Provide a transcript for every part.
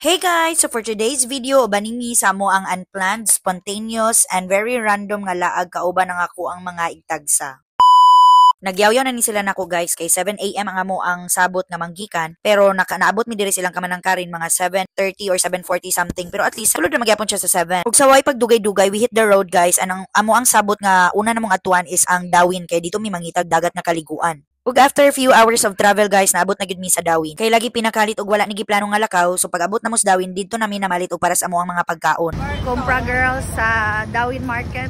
Hey guys! So for today's video, ubanin mi sa mo ang unplanned, spontaneous, and very random nga laag kauban ang ako ang mga igtagsa. Nagyawyaw na ni sila nako guys kay 7 AM ang amo ang sabot nga manggikan pero naabot mi diri silang kamanangkarin mga 7:30 or 7:40 something pero at least sulod na magyapon siya sa 7. Ug sa way pagdugay-dugay we hit the road guys and amo ang sabot nga una namong atuan is ang Dawin kay dito mi mangitag dagat nga kaliguan. Ug after a few hours of travel guys, naabot na gid mi sa Dawin. Kay lagi pinakalit og wala ni giplano nga lakaw, so pag abot na mo sa Dawin didto nami namalit og para sa amo ang mga pagkaon. Compra girls sa Dawin Market.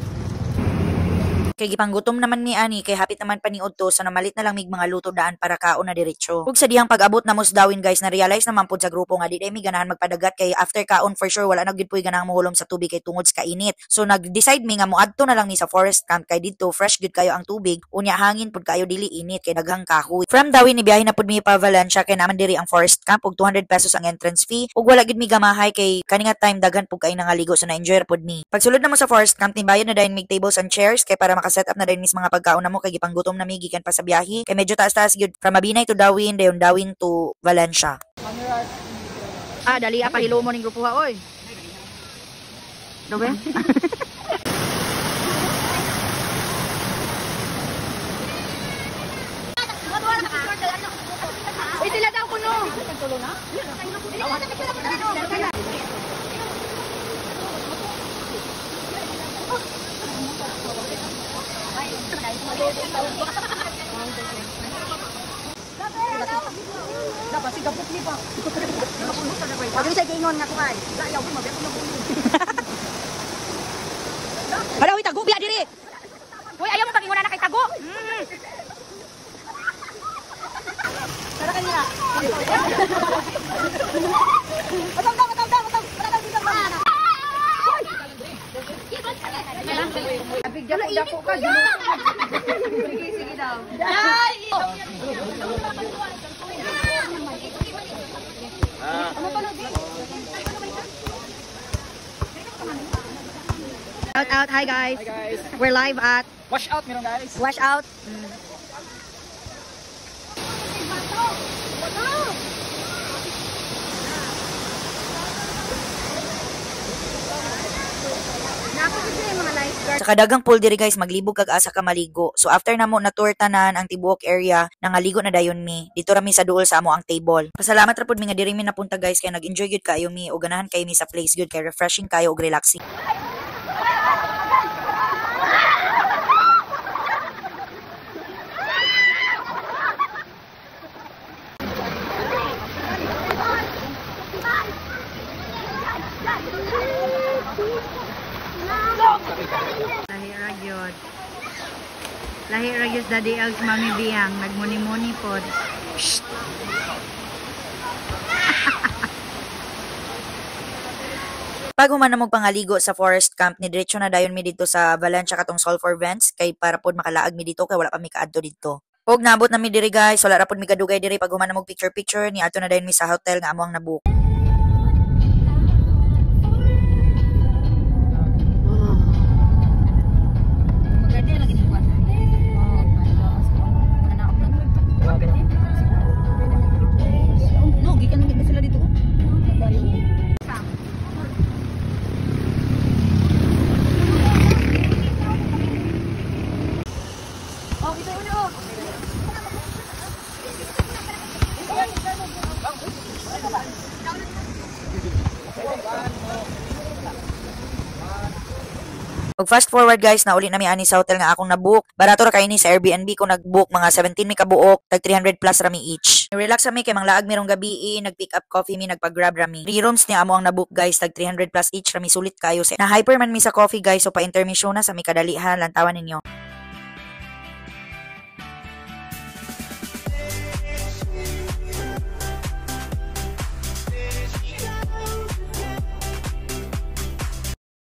Kay gipanggutom naman ni ani kay hapit naman paniud to so namalit na lang mig mga luto daan para kaon na diretso. Ug sa dihang pag-abot na mo sa Dawin guys, na realize naman pud sa grupo nga di mi ganahan magpadagat kay after kaon for sure wala na gid puy ganahang mohulom sa tubig kay tungod sa kainit. So nag-decide mi nga moadto na lang ni sa forest camp kay didto fresh gid kayo ang tubig, unya hangin pud kayo dili init kay daghang kahoy. From Dawin ni biyahe na pud mi pa Valencia kay naman diri ang forest camp ug 200 pesos ang entrance fee. Ug wala gid mi gamahay kay kaninga time daghan pud kay nangaligo so na-enjoy pud mi. Pagsulod na mo sa forest camp ni bayad na dayon mig tables and chairs kay para maka-set up na dayon mis mga pagkaon na mo kay gipanggutom na mi gikan pa sa biyahe kay medyo taas-taas gyud from Mabinay to Dawin dayon Dawin to Valencia. Dali pahilo mo ning grupo ha oy. Dobe? Sila daw kuno. Tulong na? Dapat si gabot ni pa. Wag ni sa gingon nga kuay. Dayaw ko mabiyat na bulo. Hala uy tago biya diri. Uy ayaw mo pagingon na kay tago. Tara kanila. Atang. Abigyan mo dako ka. Sige daw. Out. Hi guys. We're live at Wash out meron guys. Wash Out. Sa kadagang pool diri guys, maglibog kag asa ka maligo. So after namo na tour tanan ang tibuok area, nangaligo na dayon mi. Dito ra mi sa duol sa amo ang table. Pasalamat ra pud mi nga diri mi napunta guys kay nag-enjoy gyud kayo mi ug ganahan kay mi sa place gyud kay refreshing kayo ug relaxing. Lahi ra gyud Daddy Els Mami Biyang nagmuni-muni pod. Pag human na magpangaligo sa forest camp ni diretso na dayon mi dito sa Valencia katong Sulphur Vents kay para pod makalaag mi dito kay wala pa mi kaadto dito. Og nabot na mi diri guys, wala ra pod mi kadugay diri pag human na mag picture ni adto na dayon mi sa hotel nga amo ang nabook. Ug fast forward guys, nauli na mi ani sa hotel nga akong nabook. Barato ra kay ni sa Airbnb ko nagbook mga 17 mi kabuok, tag 300 plus ra mi each. Relax mi kay manglaag mirong gabi, nag-pick up coffee mi, nagpa-grab ra mi. 3 rooms ni amo ang nabook guys, tag 300 plus each ra mi, sulit kayo. Na hyper man mi sa coffee guys, so pa intermission na sa mi kadalihan, lantawan ninyo.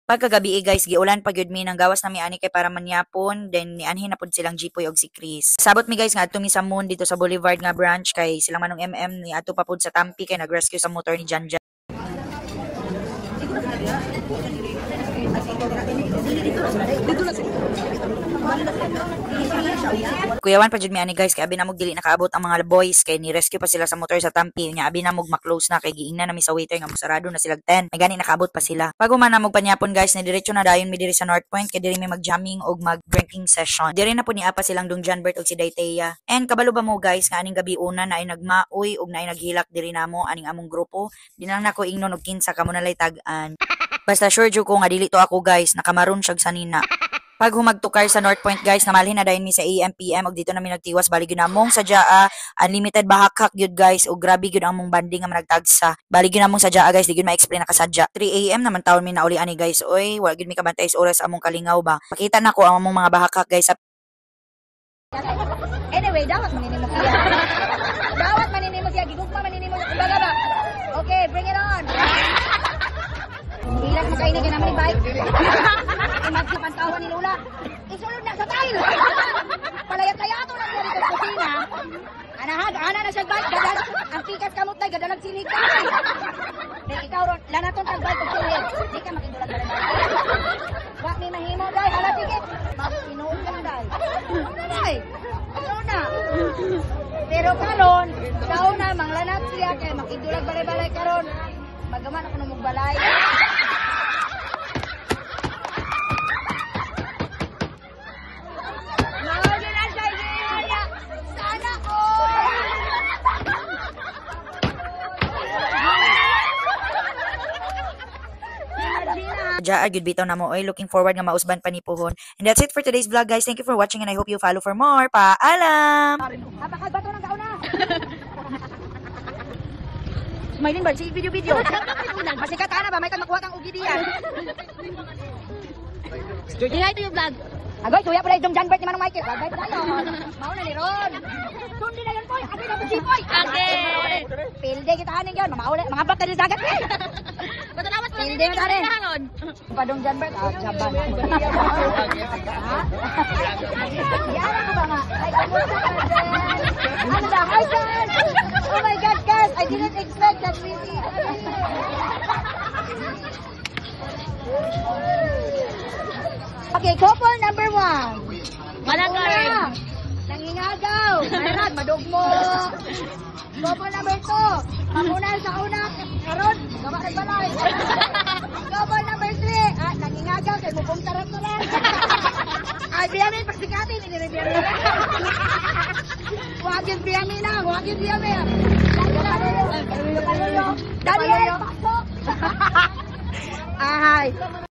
Pagkagabi guys, giulan pa gyud mi nang gawas na mi ani kay para manyapon, then nianhin na pud silang Jipoy og si Chris. Sabot mi guys nga adto mi sa Moon dito sa Boulevard nga branch kay silang manong MM ni adto pa pud sa Tampi kay nag-rescue sa motor ni Janjan. Kuyawan pa jud mi ani guys kay abi na mog dili nakaabot ang mga boys kay ni rescue pa sila sa motor sa tampi nya abi na mog ma-close na kay giingna na mi sa waiter nga musarado na sila 10 may gani nakaabot pa sila bago man na mog panyapon guys ni diretso na dayon mi diri sa North Point kay diri mi mag-jamming og mag-drinking session diri na po ni apa silang Dong Janbert og si Dayteya and kabalo ba mo guys nga aning gabi una na ay nagmaoy og na ay naghilak diri namo aning among grupo di lang nako ingnon og kinsa kamo nalay tag-an basta sure jud ko nga dili to ako guys nakamaron siya sanina. Pag humagtukar sa North Point guys, namalhin na dahil mi sa AM/PM og dito namin nagtiwas bali gyud among sadya unlimited bahakak gyud guys og grabe gyud among banding nga managtagsa. Bali gyud among sadya guys, di gyud ma-explain na kasadya. 3 AM naman taon mi nauli ani guys. Oy, wala gyud mi kabantay sa oras among kalingaw ba. Pakita nako ang among mga bahakak guys. Anyway, dawat maninimo kaya. Dawat maninimo kaya gigugma maninimo kumbaga ba. Okay, bring it on. Ilang makainag na naman ni bike. Imag sa pantawan ni Lula. Isulod na sa tile. Palayat-layato na niya dito sa kusina. Ana na siya bike. Ang pikas kamot na, gadalag sinig ka. Then ikaw ron, lanaton tag bike og sinig. Di ka makidulag na rin. Wak ni mahimo, day. Hala, sige. Mas pinuod ka na, day. Ano, day? Ano na? Pero karon, tao na, manglanat siya. Kaya makidulag balay-balay karon. Magaman ako nung magbalay. Sana ko! Jaa gyud bitaw na mo oy looking forward nga mausban pa ni Puhon. And that's it for today's vlog guys. Thank you for watching and I hope you follow for more. Paalam. Napakagbato ng kauna. Smiling bird, si video. Masikat ka na ba? May kang makuha kang ugi diyan. Hi to your vlog. Agoy, suya pala yung Dong Janbert ni Manong Michael. Agay pa tayo. Mauna ni Ron. Sundi na yun, boy. Agay na po si boy. Agay. Pilde kita hanin yun. Mga plot na din sa agat. Patalamat pala din kita hanin. Pa Dong Janbert. Jaban. Yan ako ba nga? Ay, kamusta ka din? Ano na? Hi, son. Oh my God, guys. I didn't expect that we see. Okay, couple number 1. Malagay. Nangingagaw. Mayroon, madugmo. Couple number 2. Pamunan sa una. Karon, gawa ng balay. Couple number 3. Nangingagaw. Kaya mupong tarap na lang. Ay, biyamin, pagsikatin. Iniribiyami. Huwagin biyamin na. Huwagin biyamin. Daniel, pasok. Ahay.